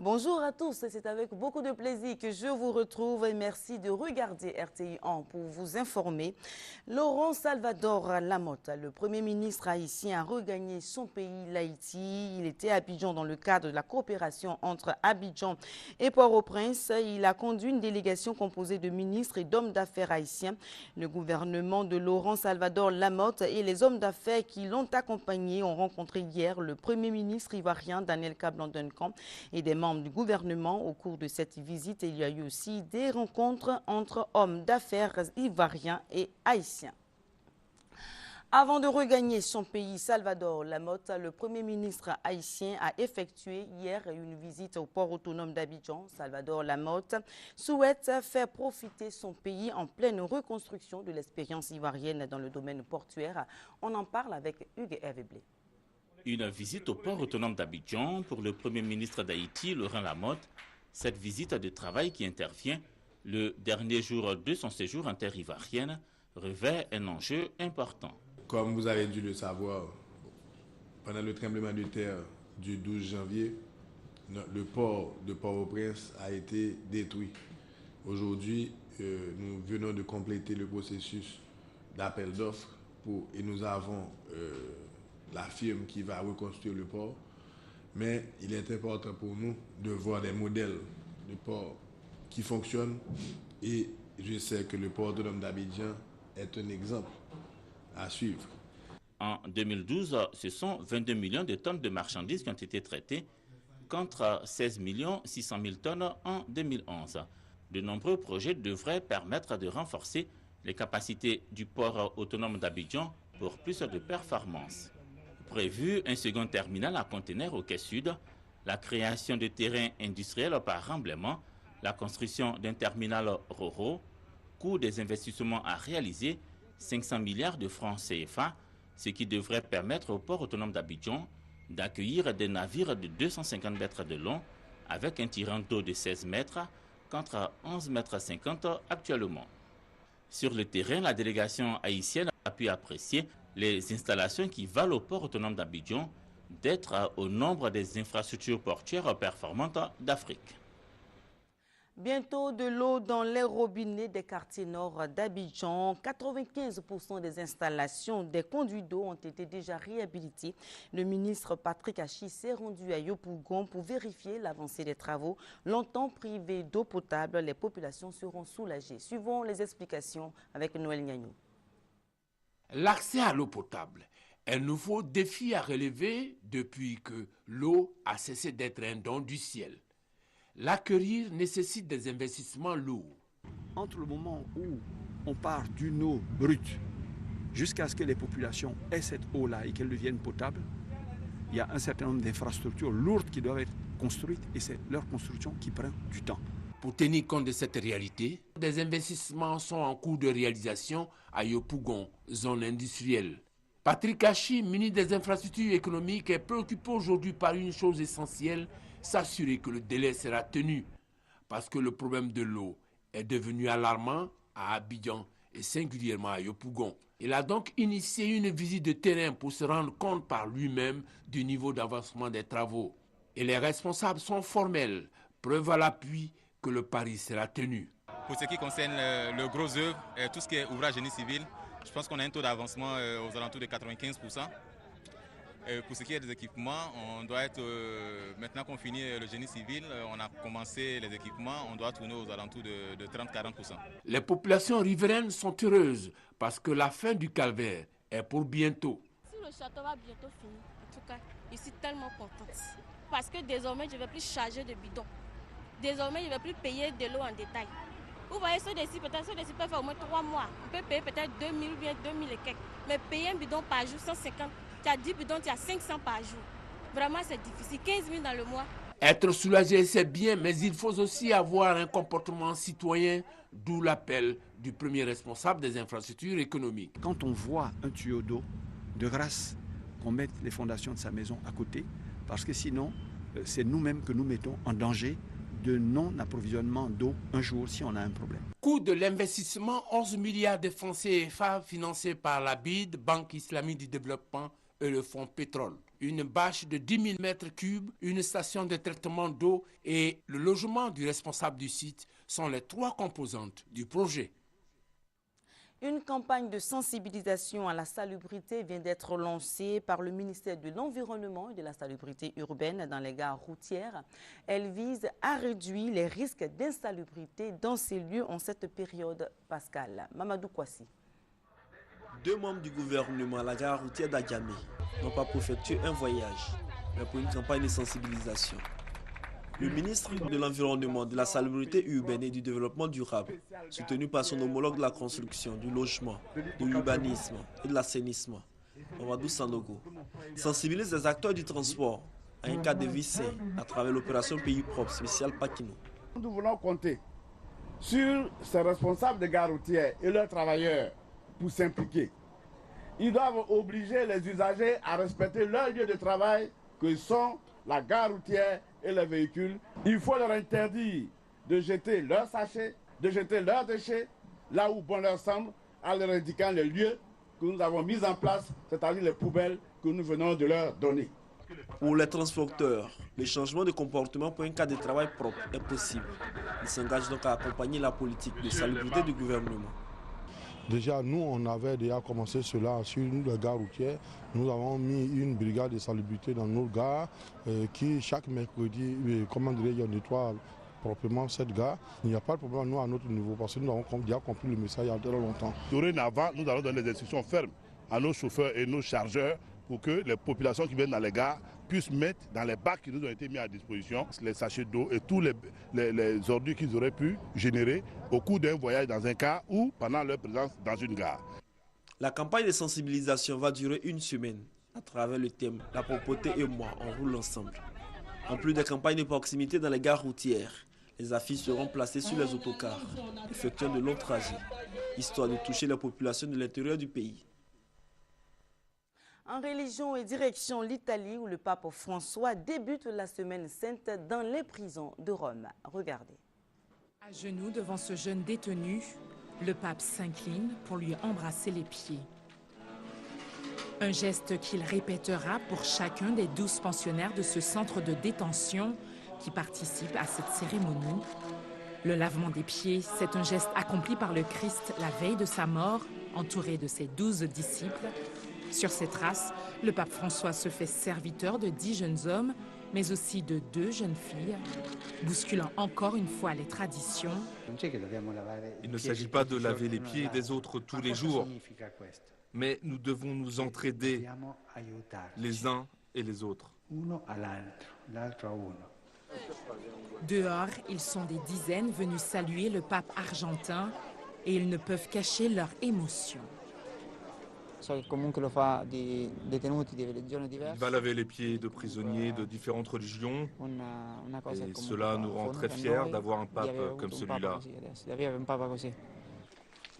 Bonjour à tous, c'est avec beaucoup de plaisir que je vous retrouve et merci de regarder RTI1 pour vous informer. Laurent Salvador Lamotte, le Premier ministre haïtien, a regagné son pays, l'Haïti. Il était à Abidjan dans le cadre de la coopération entre Abidjan et Port-au-Prince. Il a conduit une délégation composée de ministres et d'hommes d'affaires haïtiens. Le gouvernement de Laurent Salvador Lamotte et les hommes d'affaires qui l'ont accompagné ont rencontré hier le Premier ministre ivoirien Daniel Kablan-Duncan et des membres du gouvernement. Au cours de cette visite, il y a eu aussi des rencontres entre hommes d'affaires ivoiriens et haïtiens. Avant de regagner son pays, Salvador Lamotte, le Premier ministre haïtien, a effectué hier une visite au port autonome d'Abidjan. Salvador Lamotte souhaite faire profiter son pays en pleine reconstruction de l'expérience ivoirienne dans le domaine portuaire. On en parle avec Hugues Hervé-Blé. Une visite au port autonome d'Abidjan pour le Premier ministre d'Haïti, Laurent Lamotte. Cette visite de travail qui intervient le dernier jour de son séjour en terre ivoirienne revêt un enjeu important. Comme vous avez dû le savoir, pendant le tremblement de terre du 12 janvier, le port de Port-au-Prince a été détruit. Aujourd'hui, nous venons de compléter le processus d'appel d'offres et nous avons la firme qui va reconstruire le port. Mais il est important pour nous de voir des modèles de port qui fonctionnent et je sais que le port autonome d'Abidjan est un exemple à suivre. En 2012, ce sont 22 millions de tonnes de marchandises qui ont été traitées contre 16 600 000 tonnes en 2011. De nombreux projets devraient permettre de renforcer les capacités du port autonome d'Abidjan pour plus de performances. Prévu un second terminal à conteneurs au quai sud, la création de terrains industriels par remblaiement, la construction d'un terminal RoRo, coût des investissements à réaliser, 500 milliards de francs CFA, ce qui devrait permettre au port autonome d'Abidjan d'accueillir des navires de 250 mètres de long avec un tirant d'eau de 16 mètres contre 11,50 mètres actuellement. Sur le terrain, la délégation haïtienne a pu apprécier les installations qui valent au port autonome d'Abidjan d'être au nombre des infrastructures portuaires performantes d'Afrique. Bientôt de l'eau dans les robinets des quartiers nord d'Abidjan. 95% des installations des conduits d'eau ont été déjà réhabilitées. Le ministre Patrick Achi s'est rendu à Yopougon pour vérifier l'avancée des travaux. Longtemps privées d'eau potable, les populations seront soulagées. Suivons les explications avec Noël Gnagnou. L'accès à l'eau potable est un nouveau défi à relever depuis que l'eau a cessé d'être un don du ciel. L'acquérir nécessite des investissements lourds. Entre le moment où on part d'une eau brute jusqu'à ce que les populations aient cette eau-là et qu'elle devienne potable, il y a un certain nombre d'infrastructures lourdes qui doivent être construites et c'est leur construction qui prend du temps. Pour tenir compte de cette réalité, des investissements sont en cours de réalisation à Yopougon, zone industrielle. Patrick Achi, ministre des Infrastructures économiques, est préoccupé aujourd'hui par une chose essentielle, s'assurer que le délai sera tenu. Parce que le problème de l'eau est devenu alarmant à Abidjan et singulièrement à Yopougon. Il a donc initié une visite de terrain pour se rendre compte par lui-même du niveau d'avancement des travaux. Et les responsables sont formels, preuve à l'appui que le pari sera tenu. Pour ce qui concerne le gros œuvre, tout ce qui est ouvrage génie civil, je pense qu'on a un taux d'avancement aux alentours de 95%. Pour ce qui est des équipements, on doit être, maintenant qu'on finit le génie civil, on a commencé les équipements, on doit tourner aux alentours de 30-40%. Les populations riveraines sont heureuses parce que la fin du calvaire est pour bientôt. Si le château va bientôt finir, en tout cas, je suis tellement contente. Parce que désormais, je ne vais plus charger de bidons. Désormais, je ne vais plus payer de l'eau en détail. Vous voyez, ceux d'ici peuvent faire au moins 3 mois. On peut payer peut-être 2000 ou bien 2000 et quelques. Mais payer un bidon par jour, 150, tu as 10 bidons, tu as 500 par jour. Vraiment, c'est difficile. 15 000 dans le mois. Être soulagé, c'est bien, mais il faut aussi avoir un comportement citoyen, d'où l'appel du premier responsable des infrastructures économiques. Quand on voit un tuyau d'eau, de grâce qu'on mette les fondations de sa maison à côté, parce que sinon, c'est nous-mêmes que nous mettons en danger de non-approvisionnement d'eau un jour si on a un problème. Coût de l'investissement, 11 milliards de francs CFA financés par la BID, Banque islamique du développement et le fonds pétrole. Une bâche de 10 000 mètres cubes, une station de traitement d'eau et le logement du responsable du site sont les 3 composantes du projet. Une campagne de sensibilisation à la salubrité vient d'être lancée par le ministère de l'Environnement et de la Salubrité urbaine dans les gares routières. Elle vise à réduire les risques d'insalubrité dans ces lieux en cette période. Pascal Mamadou Kwasi. 2 membres du gouvernement à la gare routière d'Agamé n'ont pas effectué un voyage, mais pour une campagne de sensibilisation. Le ministre de l'Environnement, de la Salubrité urbaine et du Développement durable, soutenu par son homologue de la construction, du logement, de l'urbanisme et de l'assainissement, Mamadou Sanogo, sensibilise les acteurs du transport à un cas de vie sain à travers l'opération Pays propre spéciale Pakino. Nous voulons compter sur ces responsables de gare routière et leurs travailleurs pour s'impliquer. Ils doivent obliger les usagers à respecter leur lieu de travail que sont la gare routière et les véhicules. Il faut leur interdire de jeter leurs sachets, de jeter leurs déchets là où bon leur semble, en leur indiquant les lieux que nous avons mis en place, c'est-à-dire les poubelles que nous venons de leur donner. Pour les transporteurs, le changement de comportement pour un cas de travail propre est possible. Ils s'engagent donc à accompagner la politique de salubrité du gouvernement. Déjà, nous, on avait déjà commencé cela sur la gare routière. Nous avons mis une brigade de salubrité dans nos gares qui, chaque mercredi, on nettoie proprement cette gare. Il n'y a pas de problème, nous, à notre niveau, parce que nous avons déjà compris le message il y a très longtemps. Dorénavant, nous allons donner des instructions fermes à nos chauffeurs et nos chargeurs pour que les populations qui viennent dans les gares puissent mettre dans les bacs qui nous ont été mis à disposition les sachets d'eau et tous les ordures qu'ils auraient pu générer au cours d'un voyage dans un cas ou pendant leur présence dans une gare. La campagne de sensibilisation va durer 1 semaine à travers le thème « La propreté et moi, on roule ensemble ». En plus des campagnes de proximité dans les gares routières, les affiches seront placées sur les autocars, effectuant de longs trajets, histoire de toucher la population de l'intérieur du pays. En religion et direction l'Italie où le pape François débute la semaine sainte dans les prisons de Rome. Regardez. À genoux devant ce jeune détenu, le pape s'incline pour lui embrasser les pieds. Un geste qu'il répétera pour chacun des 12 pensionnaires de ce centre de détention qui participent à cette cérémonie. Le lavement des pieds, c'est un geste accompli par le Christ la veille de sa mort, entouré de ses 12 disciples. Sur ces traces, le pape François se fait serviteur de 10 jeunes hommes, mais aussi de 2 jeunes filles, bousculant encore une fois les traditions. Il ne s'agit pas de laver les pieds des autres tous les jours, mais nous devons nous entraider les uns et les autres. Dehors, ils sont des dizaines venus saluer le pape argentin et ils ne peuvent cacher leur émotion. Il va laver les pieds de prisonniers de différentes religions et cela nous rend très fiers d'avoir un pape comme celui-là.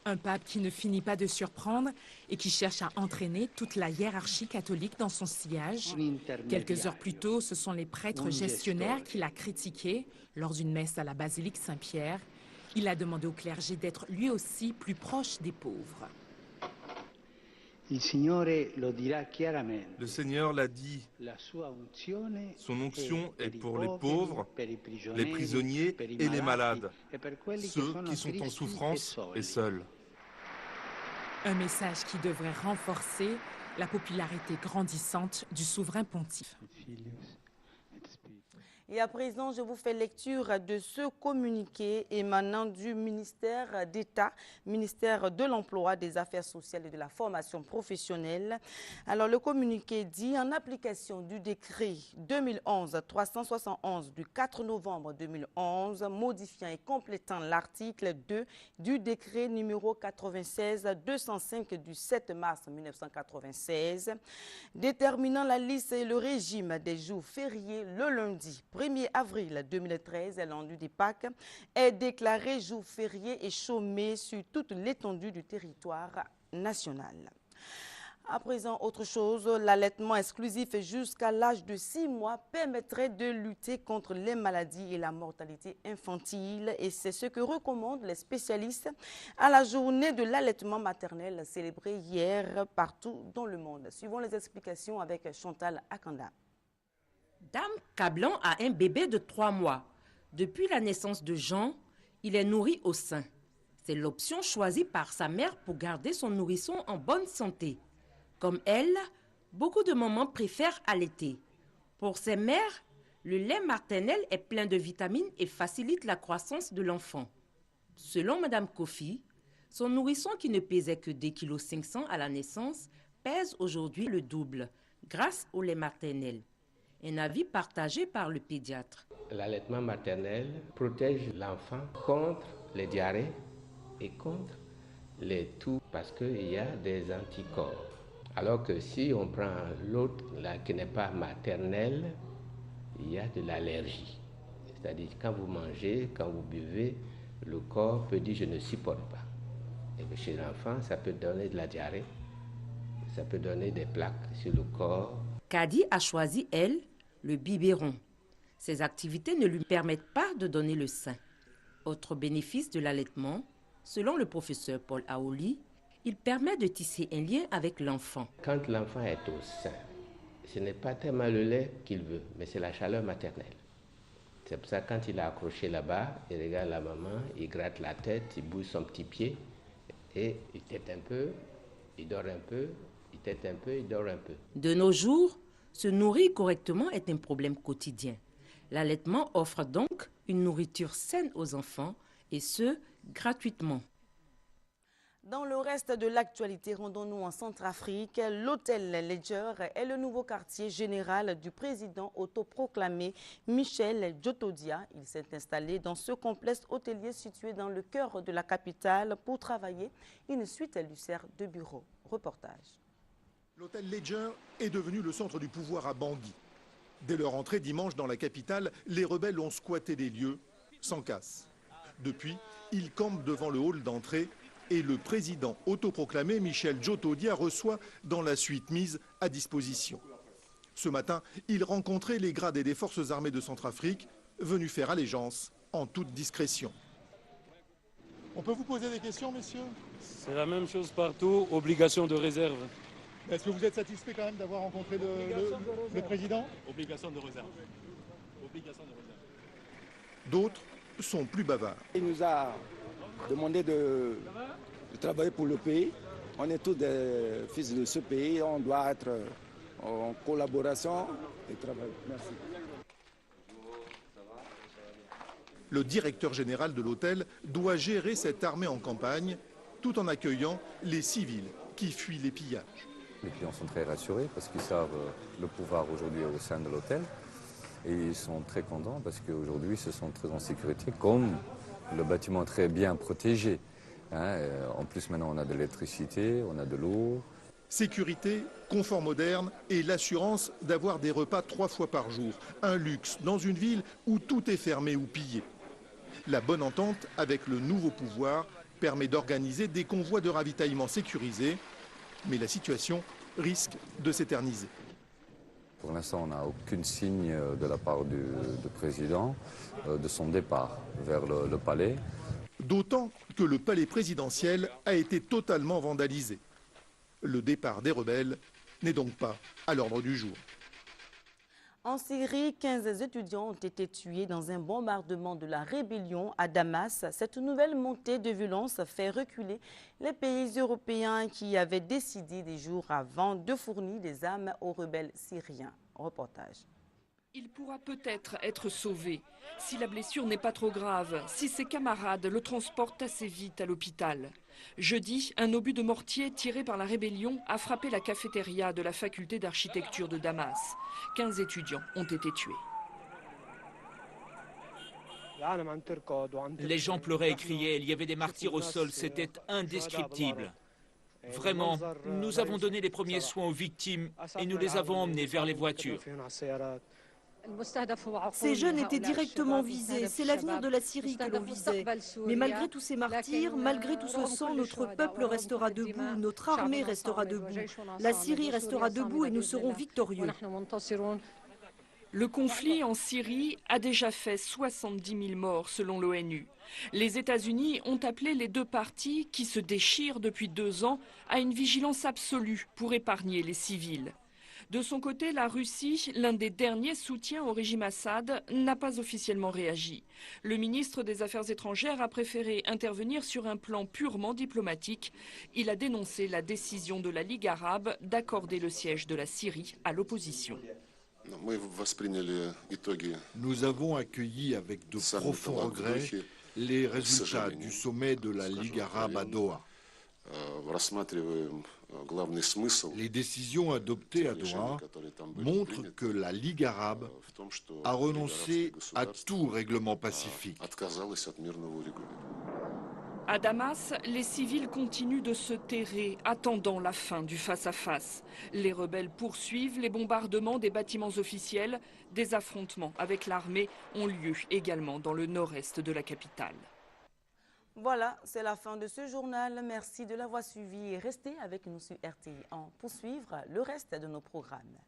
Un pape qui ne finit pas de surprendre et qui cherche à entraîner toute la hiérarchie catholique dans son sillage. Quelques heures plus tôt, ce sont les prêtres gestionnaires qui l'a critiqué lors d'une messe à la basilique Saint-Pierre. Il a demandé au clergé d'être lui aussi plus proche des pauvres. Le Seigneur l'a dit, son onction est pour les pauvres, les prisonniers et les malades, ceux qui sont en souffrance et seuls. Un message qui devrait renforcer la popularité grandissante du souverain pontife. Et à présent, je vous fais lecture de ce communiqué émanant du ministère d'État, ministère de l'Emploi, des Affaires sociales et de la formation professionnelle. Alors, le communiqué dit, en application du décret 2011-371 du 4 novembre 2011, modifiant et complétant l'article 2 du décret numéro 96-205 du 7 mars 1996, déterminant la liste et le régime des jours fériés le lundi 1er avril 2013, lundi des Pâques, est déclaré jour férié et chômé sur toute l'étendue du territoire national. À présent, autre chose, l'allaitement exclusif jusqu'à l'âge de 6 mois permettrait de lutter contre les maladies et la mortalité infantile. Et c'est ce que recommandent les spécialistes à la journée de l'allaitement maternel célébrée hier partout dans le monde. Suivons les explications avec Chantal Akanda. Dame Cablan a un bébé de 3 mois. Depuis la naissance de Jean, il est nourri au sein. C'est l'option choisie par sa mère pour garder son nourrisson en bonne santé. Comme elle, beaucoup de mamans préfèrent allaiter. Pour ces mères, le lait maternel est plein de vitamines et facilite la croissance de l'enfant. Selon Mme Kofi, son nourrisson qui ne pesait que 2,5 kg à la naissance pèse aujourd'hui le double grâce au lait maternel. Un avis partagé par le pédiatre. L'allaitement maternel protège l'enfant contre les diarrhées et contre les toux parce qu'il y a des anticorps. Alors que si on prend l'autre qui n'est pas maternel, il y a de l'allergie. C'est-à-dire quand vous mangez, quand vous buvez, le corps peut dire je ne supporte pas. Et chez l'enfant, ça peut donner de la diarrhée, ça peut donner des plaques sur le corps. Kadi a choisi, elle, le biberon. Ses activités ne lui permettent pas de donner le sein. Autre bénéfice de l'allaitement, selon le professeur Paul Aoli, il permet de tisser un lien avec l'enfant. Quand l'enfant est au sein, ce n'est pas tellement le lait qu'il veut, mais c'est la chaleur maternelle. C'est pour ça que quand il est accroché là-bas, il regarde la maman, il gratte la tête, il bouge son petit pied et il tète un peu, il dort un peu, il tète un peu, il dort un peu. De nos jours, se nourrir correctement est un problème quotidien. L'allaitement offre donc une nourriture saine aux enfants et ce, gratuitement. Dans le reste de l'actualité, rendons-nous en Centrafrique. L'hôtel Ledger est le nouveau quartier général du président autoproclamé Michel Djotodia. Il s'est installé dans ce complexe hôtelier situé dans le cœur de la capitale pour travailler. Une suite lui sert de bureau. Reportage. L'hôtel Ledger est devenu le centre du pouvoir à Bangui. Dès leur entrée dimanche dans la capitale, les rebelles ont squatté des lieux sans casse. Depuis, ils campent devant le hall d'entrée et le président autoproclamé Michel Djotodia reçoit dans la suite mise à disposition. Ce matin, il rencontrait les gradés des forces armées de Centrafrique venus faire allégeance en toute discrétion. On peut vous poser des questions, messieurs? C'est la même chose partout, obligation de réserve. Est-ce que vous êtes satisfait quand même d'avoir rencontré le président? Obligation de réserve. Obligation de réserve. D'autres sont plus bavards. Il nous a demandé de travailler pour le pays. On est tous des fils de ce pays, on doit être en collaboration et travailler. Merci. Le directeur général de l'hôtel doit gérer cette armée en campagne tout en accueillant les civils qui fuient les pillages. Les clients sont très rassurés parce qu'ils savent le pouvoir aujourd'hui au sein de l'hôtel et ils sont très contents parce qu'aujourd'hui ils se sentent très en sécurité comme le bâtiment est très bien protégé. En plus maintenant on a de l'électricité, on a de l'eau. Sécurité, confort moderne et l'assurance d'avoir des repas 3 fois par jour. Un luxe dans une ville où tout est fermé ou pillé. La bonne entente avec le nouveau pouvoir permet d'organiser des convois de ravitaillement sécurisés. Mais la situation risque de s'éterniser. Pour l'instant, on n'a aucun signe de la part du président de son départ vers le palais. D'autant que le palais présidentiel a été totalement vandalisé. Le départ des rebelles n'est donc pas à l'ordre du jour. En Syrie, 15 étudiants ont été tués dans un bombardement de la rébellion à Damas. Cette nouvelle montée de violence fait reculer les pays européens qui avaient décidé des jours avant de fournir des armes aux rebelles syriens. Reportage. Il pourra peut-être être sauvé si la blessure n'est pas trop grave, si ses camarades le transportent assez vite à l'hôpital. Jeudi, un obus de mortier tiré par la rébellion a frappé la cafétéria de la faculté d'architecture de Damas. 15 étudiants ont été tués. Les gens pleuraient et criaient, il y avait des martyrs au sol, c'était indescriptible. Vraiment, nous avons donné les premiers soins aux victimes et nous les avons emmenés vers les voitures. Ces jeunes étaient directement visés. C'est l'avenir de la Syrie que l'on visait. Mais malgré tous ces martyrs, malgré tout ce sang, notre peuple restera debout, notre armée restera debout. La Syrie restera debout et nous serons victorieux. Le conflit en Syrie a déjà fait 70 000 morts selon l'ONU. Les États-Unis ont appelé les deux parties, qui se déchirent depuis 2 ans, à une vigilance absolue pour épargner les civils. De son côté, la Russie, l'un des derniers soutiens au régime Assad, n'a pas officiellement réagi. Le ministre des Affaires étrangères a préféré intervenir sur un plan purement diplomatique. Il a dénoncé la décision de la Ligue arabe d'accorder le siège de la Syrie à l'opposition. Nous avons accueilli avec de profonds regrets les résultats du sommet de la Ligue arabe à Doha. Les décisions adoptées à Doha montrent que la Ligue arabe a renoncé à tout règlement pacifique. À Damas, les civils continuent de se terrer, attendant la fin du face-à-face. Les rebelles poursuivent les bombardements des bâtiments officiels. Des affrontements avec l'armée ont lieu également dans le nord-est de la capitale. Voilà, c'est la fin de ce journal. Merci de l'avoir suivi et restez avec nous sur RTI pour suivre le reste de nos programmes.